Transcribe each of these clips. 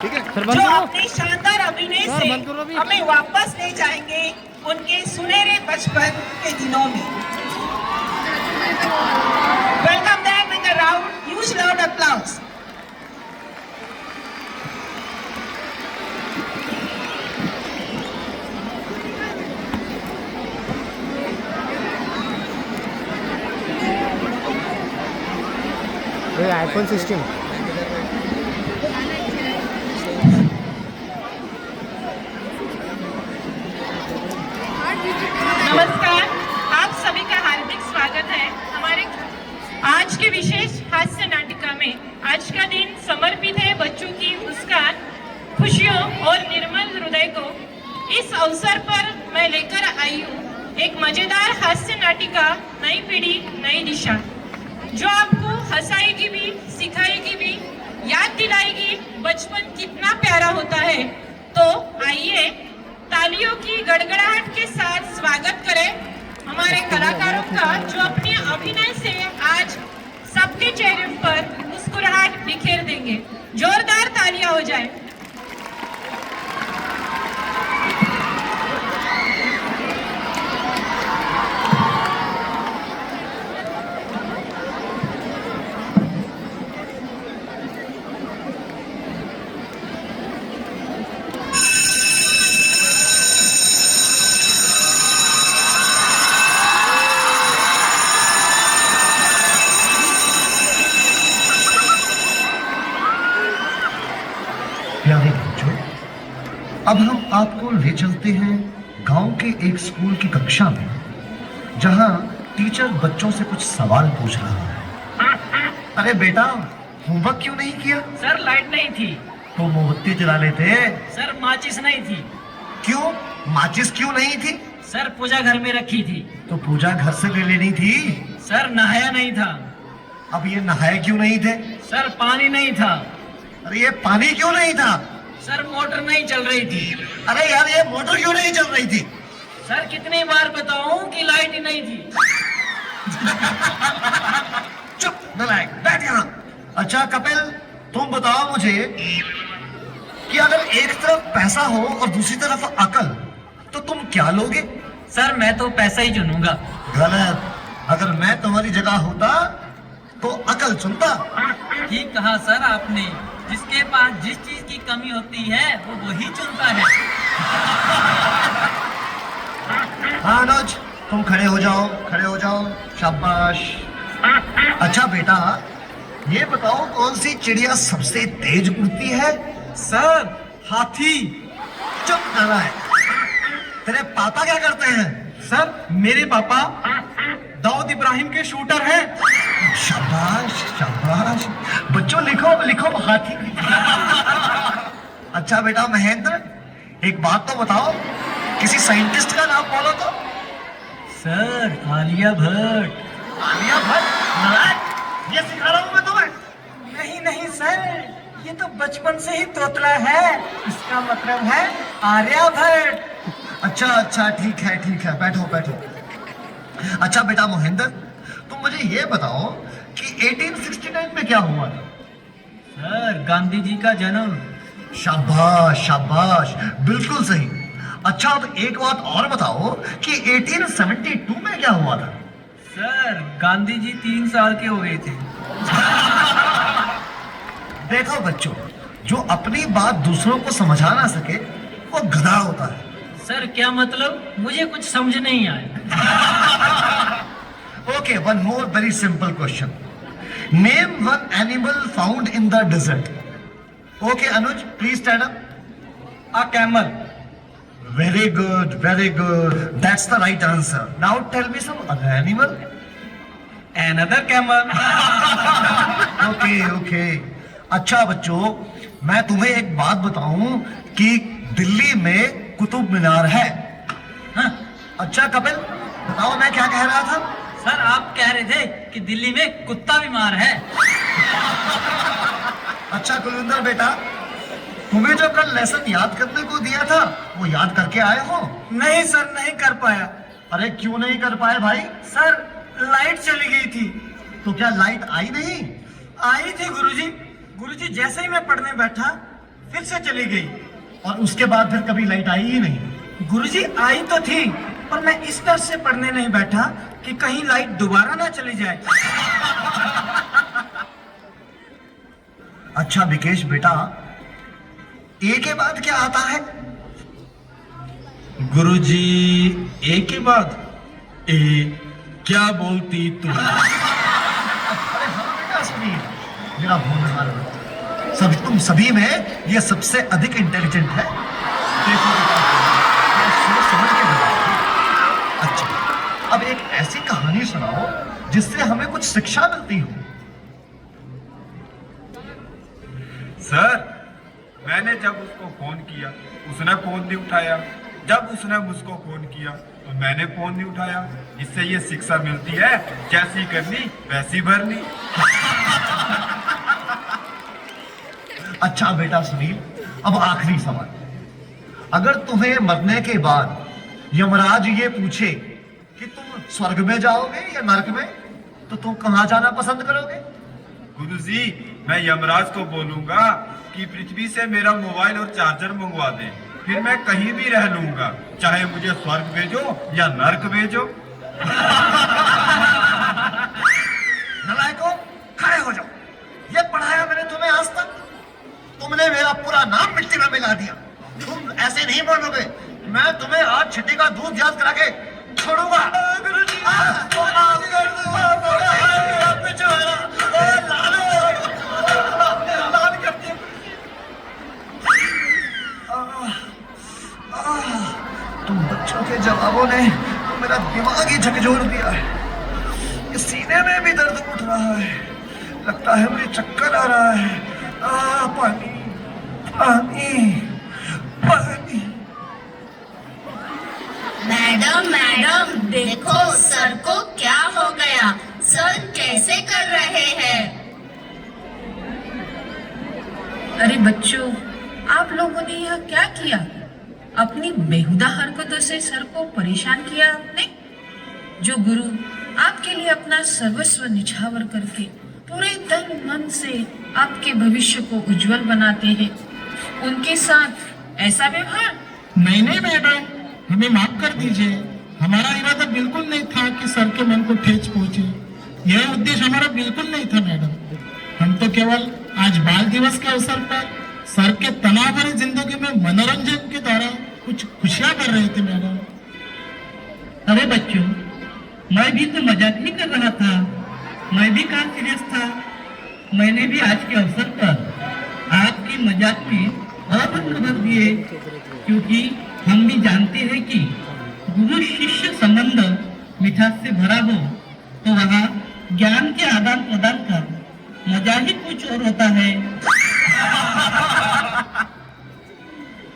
ठीक है जो अपने शानदार अभिनय से हमें वापस ले जाएंगे उनके सुनहरे बचपन के दिनों में। Welcome them with a round huge loud applause. IPhone system नमस्कार, आप सभी का हार्दिक स्वागत है हमारे आज के विशेष हास्य नाटिका में। आज का दिन समर्पित है बच्चों की मुस्कान, खुशियों और निर्मल हृदय को। इस अवसर पर मैं लेकर आई हूँ एक मजेदार हास्य नाटिका, नई पीढ़ी नई दिशा, जो आपको हंसाएगी भी, सिखाएगी भी, याद दिलाएगी बचपन कितना प्यारा होता है। तो आइए तालियों की गड़गड़ाहट के साथ स्वागत करें हमारे कलाकारों का, जो अपने अभिनय से आज सबके चेहरे पर मुस्कुराहट बिखेर देंगे। जोरदार तालियां हो जाए। प्यारे बच्चों, अब हम आपको ले चलते हैं गांव के एक स्कूल की कक्षा में, जहां टीचर बच्चों से कुछ सवाल पूछ रहा है। अरे बेटा, होमवर्क क्यों नहीं किया? सर लाइट नहीं थी। तो मोमबत्ती जला लेते। सर माचिस नहीं थी। क्यों? माचिस क्यों नहीं थी? सर पूजा घर में रखी थी। तो पूजा घर से ले लेनी थी। सर नहाया नहीं था। अब ये नहाए क्यों नहीं थे? सर पानी नहीं था। अरे ये पानी क्यों नहीं था? सर मोटर नहीं चल रही थी। अरे यार, ये मोटर क्यों नहीं चल रही थी? सर कितनी बार बताऊं कि लाइट ही नहीं थी। चुप नालायक, बैठ यहाँ। अच्छा कपिल, तुम बताओ मुझे कि अगर एक तरफ पैसा हो और दूसरी तरफ अकल, तो तुम क्या लोगे? सर मैं तो पैसा ही चुनूंगा। गलत। अगर मैं तुम्हारी जगह होता तो अकल चुनता। ठीक कहा सर आपने। जिसके पास जिस चीज की कमी होती है वो वही चुनता है। हाँ अनुज, तुम खड़े हो जाओ, खड़े हो जाओ। शाबाश। अच्छा बेटा, ये बताओ कौन सी चिड़िया सबसे तेज उड़ती है? सर हाथी। चुप नाला है। तेरे पापा क्या करते हैं? सर मेरे पापा दाऊद इब्राहिम के शूटर हैं। शाबाश शाबाश। बच्चों लिखो लिखो हाथी। अच्छा बेटा महेंद्र, एक बात तो बताओ, किसी साइंटिस्ट का नाम बोलो तो। सर आलिया भट्ट। आलिया भट्ट? नालायक, ये सिखा रहा हूं मैं तुम्हें। नहीं नहीं सर, ये तो बचपन से ही तोतला है। इसका मतलब है आर्यभट्ट। अच्छा अच्छा, ठीक है, बैठो बैठो। अच्छा बेटा महेंद्र, तुम मुझे ये बताओ कि 1869 में क्या हुआ था? सर गांधी जी का जन्म। शाबाश शाबाश, बिल्कुल सही। अच्छा अब एक बात और बताओ कि 1872 में क्या हुआ था? सर गांधी जी 3 साल के हो गए थे। देखो बच्चों, जो अपनी बात दूसरों को समझा ना सके वो गधा होता है। सर क्या मतलब? मुझे कुछ समझ नहीं आया। Okay, one more very simple question. Name one animal found in the desert. Okay, Anuj, please stand up. A camel. Very good, very good. That's the right answer. Now tell me some other animal. Another camel. Okay, okay. अच्छा बच्चों, मैं तुम्हें एक बात बताऊं कि दिल्ली में कुतुब मीनार है। हाँ? अच्छा कपिल, बताओ मैं क्या कह रहा था? सर आप कह रहे थे कि दिल्ली में कुत्ता बीमार है। अच्छा कुलविंदर बेटा, तुम्हें जो कल लेसन याद करने को दिया था वो याद करके आए हो? नहीं सर, नहीं कर पाया। अरे क्यों नहीं कर पाए भाई? सर लाइट चली गई थी। तो क्या लाइट आई नहीं? आई थी गुरुजी। गुरुजी जैसे ही मैं पढ़ने बैठा फिर से चली गई। और उसके बाद फिर कभी लाइट आई ही नहीं। गुरुजी आई तो थी, पर मैं इस डर से पढ़ने नहीं बैठा कि कहीं लाइट दोबारा ना चली जाए। अच्छा विकेश बेटा, ए के बाद क्या आता है? गुरुजी, ए के बाद ए क्या बोलती तुम? अरे हाँ बेटा सुनील, मेरा होनहार बेटा, तुम सभी में ये सबसे अधिक इंटेलिजेंट है। देखो बेटा, मैं सोच समझ के बताऊं। अच्छा, अब एक ऐसी कहानी सुनाओ जिससे हमें कुछ शिक्षा मिलती हो। सर, मैंने जब उसको फोन किया, उसने फोन नहीं उठाया। जब उसने मुझको फोन किया तो मैंने फोन नहीं उठाया। इससे ये शिक्षा मिलती है, जैसी करनी वैसी भरनी। अच्छा बेटा सुनील, अब आखिरी सवाल, अगर तुम्हें मरने के बाद यमराज ये पूछे कि तुम स्वर्ग में जाओगे या नरक में, तो तुम कहां जाना पसंद करोगे? गुरुजी, मैं यमराज को बोलूंगा कि पृथ्वी से मेरा मोबाइल और चार्जर मंगवा दे, फिर मैं कहीं भी रह लूंगा, चाहे मुझे स्वर्ग भेजो या नरक भेजो। नलायकों, खड़े हो जाओ। ये पढ़ाया मैंने तुम्हें आज तक? तुमने मेरा पूरा नाम मिट्टी में मिला दिया। तुम ऐसे नहीं बोलोगे, मैं तुम्हें आज छिट्टी का दूध याद करा के छोड़ूंगा। गुरुजी, तुम बच्चों के जवाबों ने मेरा दिमाग ही झकझोर दिया है। इस सीने में भी दर्द उठ रहा है, लगता है मुझे चक्कर आ रहा है। पानी पानी पानी। मैडम मैडम, देखो सर को क्या हो गया, सर कैसे कर रहे हैं? अरे बच्चों, आप लोगों ने यह क्या किया? अपनी बेहुदा हरकतों से सर को परेशान किया आपने। जो गुरु आपके लिए अपना सर्वस्व निछावर करके पूरे तन मन से आपके भविष्य को उज्जवल बनाते हैं, उनके साथ ऐसा व्यवहार? नहीं मैडम, हमें माफ कर दीजिए। हमारा इरादा बिल्कुल नहीं था कि सर के मन को ठेस पहुंचे। यह उद्देश्य हमारा बिल्कुल नहीं था मैडम। हम तो केवल आज बाल दिवस के अवसर पर सर के तनाव भरी जिंदगी में मनोरंजन के द्वारा कुछ खुशियां कर रहे थे मैडम। अरे बच्चों, मैं भी तो मजाक ही कर रहा था, मैं भी काम सीरियस था। मैंने भी आज के अवसर पर आपकी मजाक में और खबर दिए, क्योंकि हम भी जानते हैं कि गुरु शिष्य संबंध मिठास से भरा हो तो वहाँ ज्ञान के आदान प्रदान का मजा ही कुछ और होता है।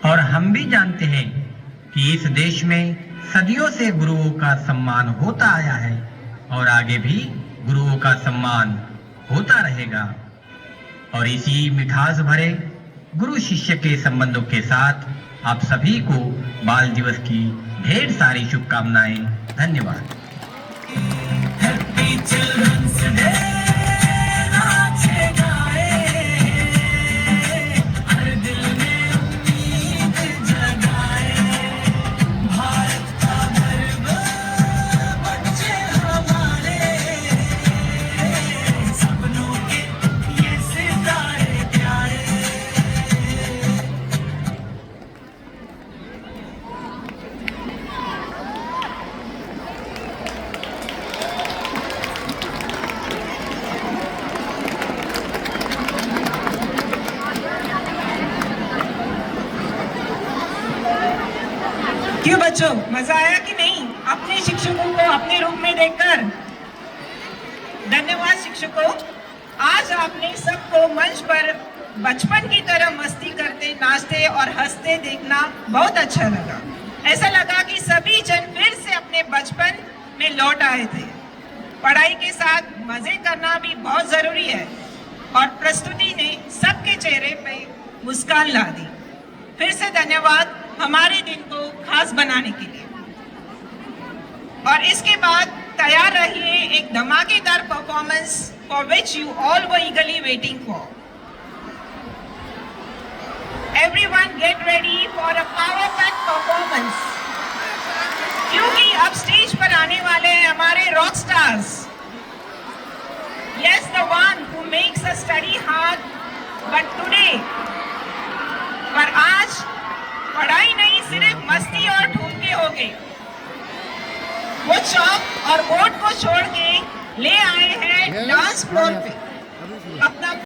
और हम भी जानते हैं कि इस देश में सदियों से गुरुओं का सम्मान होता आया है और आगे भी गुरुओं का सम्मान होता रहेगा। और इसी मिठास भरे गुरु शिष्य के संबंधों के साथ आप सभी को बाल दिवस की ढेर सारी शुभकामनाएं। धन्यवाद। क्यों बच्चों, मजा आया कि नहीं अपने शिक्षकों को अपने रूप में देखकर? धन्यवाद शिक्षकों, आज आपने सबको मंच पर बचपन की तरह मस्ती करते, नाचते और हंसते देखना बहुत अच्छा लगा। ऐसा लगा कि सभी जन फिर से अपने बचपन में लौट आए थे। पढ़ाई के साथ मजे करना भी बहुत जरूरी है और प्रस्तुति ने सबके चेहरे पे मुस्कान ला दी। फिर से धन्यवाद हमारे दिन को खास बनाने के लिए। और इसके बाद तैयार रहिए एक धमाकेदार performance for which you all were ईगरली waiting for. everyone get ready for a power pack performance. क्योंकि अब स्टेज पर आने वाले हैं हमारे rock stars. Yes, the one who makes us study hard, but today, पर आज पढ़ाई नहीं, सिर्फ मस्ती और ठुमके हो गए. वो चौक और बोर्ड को छोड़ के ले आए हैं डांस फ्लोर पे अपना